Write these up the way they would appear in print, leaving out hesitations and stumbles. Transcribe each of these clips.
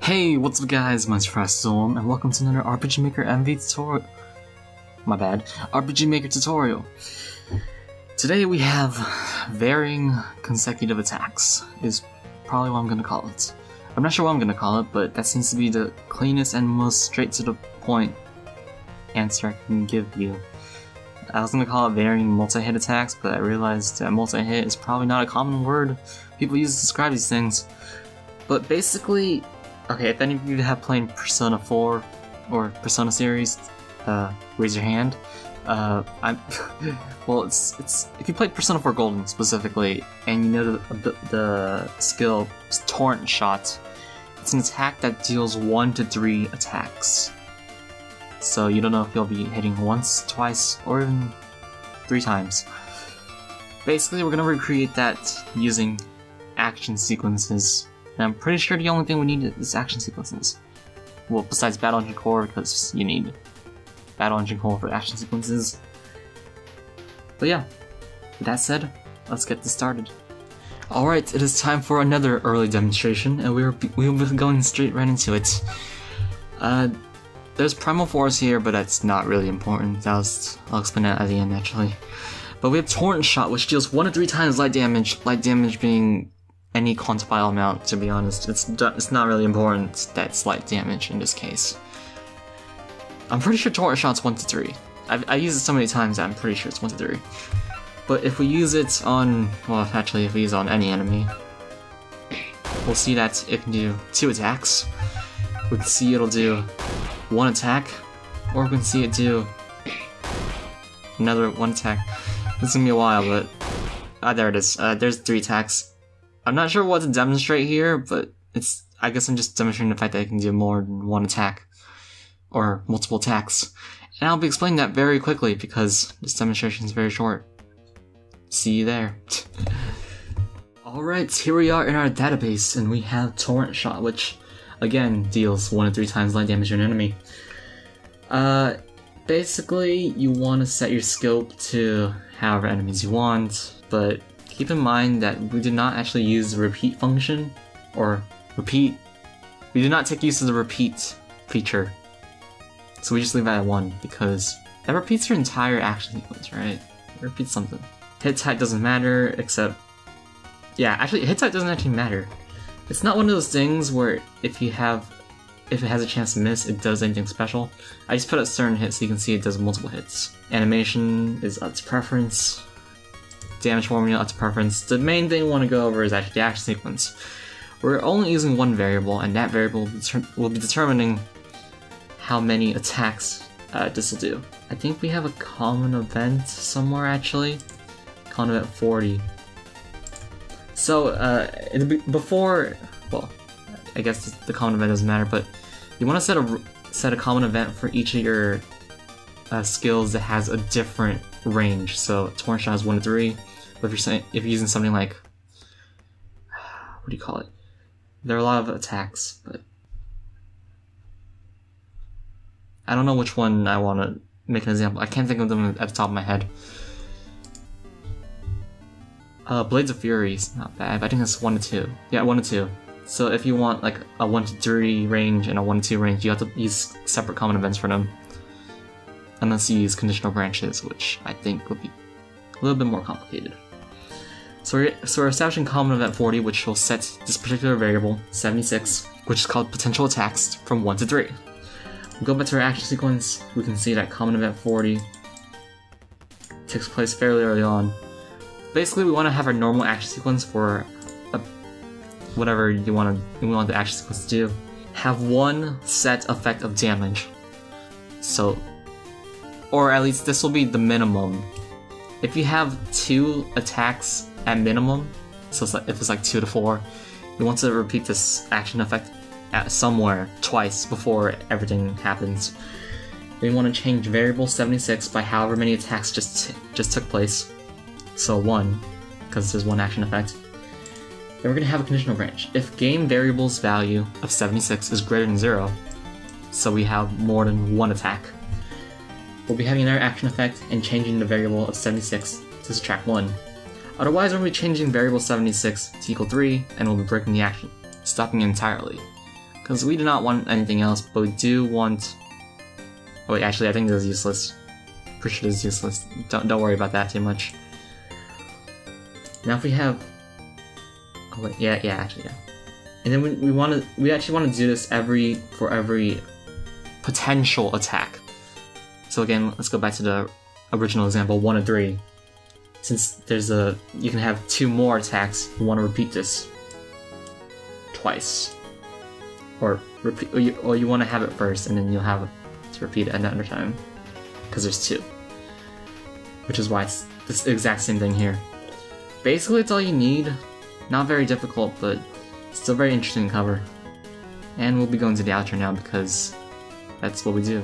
Hey, what's up guys, my name's Storm, and welcome to another RPG Maker MV tutorial. RPG Maker tutorial. Today we have varying consecutive attacks, is probably what I'm gonna call it. I'm not sure what I'm gonna call it, but that seems to be the cleanest and most straight to the point answer I can give you. I was gonna call it varying multi-hit attacks, but I realized that multi-hit is probably not a common word people use to describe these things. But basically, okay, if any of you have played Persona 4 or Persona series, raise your hand. Well, it's if you played Persona 4 Golden specifically, and you know the skill Torrent Shot, it's an attack that deals 1 to 3 attacks. So you don't know if you'll be hitting once, twice, or even 3 times. Basically, we're gonna recreate that using action sequences. And I'm pretty sure the only thing we need is action sequences. Well, besides Battle Engine Core, because you need Battle Engine Core for action sequences. But yeah, with that said, let's get this started. Alright, it is time for another early demonstration, and we'll be going straight right into it. There's Primal Force here, but that's not really important. I'll explain that at the end, actually. But we have Torrent Shot, which deals 1 to 3 times light damage being any quantifiable amount, to be honest. It's not really important that it's light damage in this case. I'm pretty sure Torrent Shot's 1 to 3. I used it so many times that I'm pretty sure it's 1 to 3. But if we use it on, well, actually if we use it on any enemy, we'll see that it can do 2 attacks. We can see it'll do 1 attack, or we can see it do another 1 attack. This is gonna be a while, but there it is. There's 3 attacks. I'm not sure what to demonstrate here, but I guess I'm just demonstrating the fact that it can do more than 1 attack, or multiple attacks. And I'll be explaining that very quickly because this demonstration is very short. See you there. Alright, here we are in our database, and we have Torrent Shot, which again deals 1 to 3 times light damage to an enemy. Basically, you want to set your scope to however enemies you want, but keep in mind that we did not actually use the repeat function, or repeat. We did not take use of the repeat feature. So we just leave that at 1, because that repeats your entire action sequence, right? It repeats something. Hit type doesn't matter, except... yeah, actually, hit type doesn't actually matter. It's not one of those things where if it has a chance to miss, it does anything special. I just put a certain hit so you can see it does multiple hits. Animation is up to preference. Damage formula up to preference. The main thing we want to go over is actually the action sequence. We're only using 1 variable, and that variable will be determining how many attacks this will do. I think we have a common event somewhere, actually. Common event 40. So, before, well, I guess the common event doesn't matter, but you want to set a common event for each of your skills that has a different range. So Torrent Shot is 1 to 3. But if you're using something like, what do you call it? There are a lot of attacks, but I don't know which one I want to make an example. I can't think of them at the top of my head. Blades of Fury is not bad, but I think that's 1 to 2. Yeah, 1 to 2. So if you want like a 1 to 3 range and a 1 to 2 range, you have to use separate common events for them. Unless you use conditional branches, which I think would be a little bit more complicated. So we're establishing common event 40, which will set this particular variable, 76, which is called potential attacks, from 1 to 3. We go back to our action sequence, we can see that common event 40 takes place fairly early on. Basically, we want to have our normal action sequence for whatever we want the action sequence to do. Have 1 set effect of damage. So, or at least this will be the minimum. If you have 2 attacks at minimum, so if it's like 2 to 4, you want to repeat this action effect at somewhere twice before everything happens. Then you want to change variable 76 by however many attacks just took place. So 1, because there's 1 action effect. Then we're going to have a conditional branch. If game variable's value of 76 is greater than 0, so we have more than 1 attack, we'll be having another action effect and changing the variable of 76 to subtract 1. Otherwise, we'll be changing variable 76 to equal 3, and we'll be breaking the action, stopping it entirely. Because we do not want anything else, but we do want... Oh wait, actually I think this is useless. Pretty sure this is useless. Don't worry about that too much. Now if we have... Oh wait, yeah, actually, yeah. And then we actually want to do this for every potential attack. So again, let's go back to the original example, 1 of 3. Since you can have 2 more attacks, you want to repeat this twice. Or you want to have it first, and then you'll have to repeat it another time. Because there's 2. Which is why it's the exact same thing here. Basically, it's all you need. Not very difficult, but still very interesting cover. And we'll be going to the outro now because that's what we do.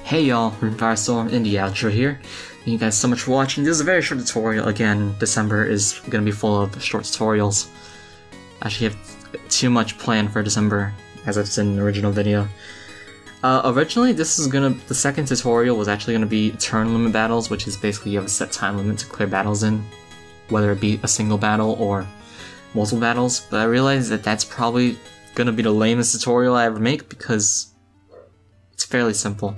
Hey y'all, Firestorm in the outro here. Thank you guys so much for watching. This is a very short tutorial. Again, December is going to be full of short tutorials. I actually have too much planned for December, as I've said in the original video. Originally, the second tutorial was actually going to be turn limit battles, which is basically you have a set time limit to clear battles in, whether it be a single battle or multiple battles, but I realized that that's probably going to be the lamest tutorial I ever make because it's fairly simple.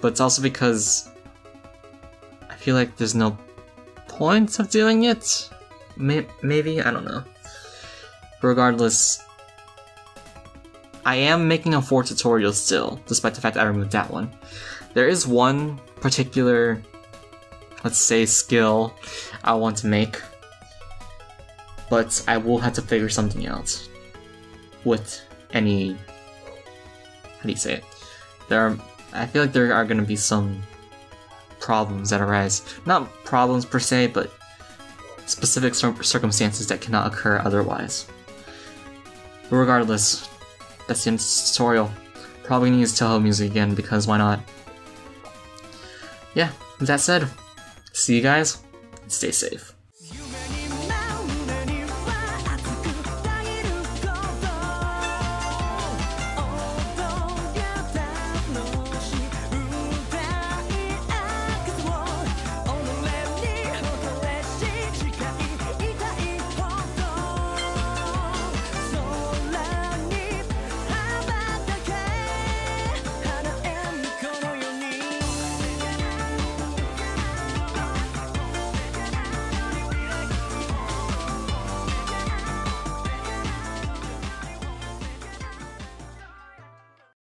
But it's also because I feel like there's no point of doing it. Maybe? I don't know. Regardless, I am making a 4 tutorial still, despite the fact that I removed that one. There is one particular, let's say, skill I want to make, but I will have to figure something out with any... How do you say it? I feel like there are going to be some problems that arise. Not problems per se, but specific circumstances that cannot occur otherwise. But regardless, that's the end of this tutorial. Probably gonna use Toho music again because why not? Yeah, with that said, see you guys, and stay safe.